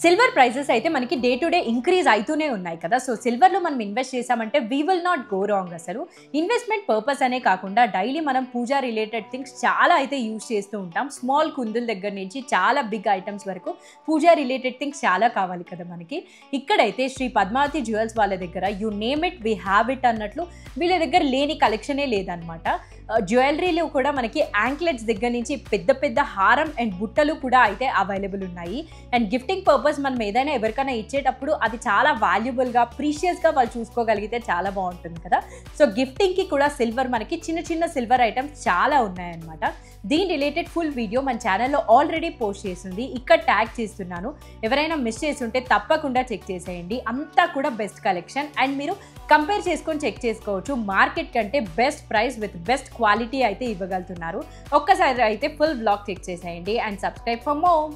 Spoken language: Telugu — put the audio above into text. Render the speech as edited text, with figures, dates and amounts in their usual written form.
సిల్వర్ ప్రైజెస్ అయితే మనకి డే టు డే ఇంక్రీజ్ అవుతూనే ఉన్నాయి కదా. సో సిల్వర్లో మనం ఇన్వెస్ట్ చేసామంటే we will not go wrong. అసలు ఇన్వెస్ట్మెంట్ పర్పస్ అనే కాకుండా డైలీ మనం పూజా రిలేటెడ్ థింగ్స్ చాలా అయితే యూజ్ చేస్తూ ఉంటాం. స్మాల్ కుందుల దగ్గర నుంచి చాలా బిగ్ ఐటమ్స్ వరకు పూజా రిలేటెడ్ థింగ్స్ చాలా కావాలి కదా మనకి. ఇక్కడైతే శ్రీ పద్మావతి జ్యువెల్స్ వాళ్ళ దగ్గర you name it we have it అన్నట్లు వీళ్ళ దగ్గర లేని కలెక్షనే లేదనమాట. జ్యువెలరీలో కూడా మనకి యాంక్లెట్స్ దగ్గర నుంచి పెద్ద పెద్ద హారం అండ్ బుట్టలు కూడా అయితే అవైలబుల్ ఉన్నాయి. అండ్ గిఫ్టింగ్ పర్పస్ మనం ఏదైనా ఎవరికైనా ఇచ్చేటప్పుడు అది చాలా వాల్యుబుల్గా ప్రీషియస్గా వాళ్ళు చూసుకోగలిగితే చాలా బాగుంటుంది కదా. సో గిఫ్టింగ్కి కూడా సిల్వర్ మనకి చిన్న చిన్న సిల్వర్ ఐటమ్స్ చాలా ఉన్నాయన్నమాట. దీని రిలేటెడ్ ఫుల్ వీడియో మన ఛానల్లో ఆల్రెడీ పోస్ట్ చేసింది, ఇక్కడ ట్యాగ్ చేస్తున్నాను. ఎవరైనా మిస్ చేసి ఉంటే తప్పకుండా చెక్ చేసేయండి. అంతా కూడా బెస్ట్ కలెక్షన్ అండ్ మీరు కంపేర్ చేసుకొని చెక్ చేసుకోవచ్చు. మార్కెట్ కంటే best price with best quality అయితే ఇవ్వగలుగుతున్నారు. ఒక్కసారి అయితే ఫుల్ బ్లాగ్ చెక్ చేసేయండి అండ్ సబ్స్క్రైబ్ ఫర్ మోర్.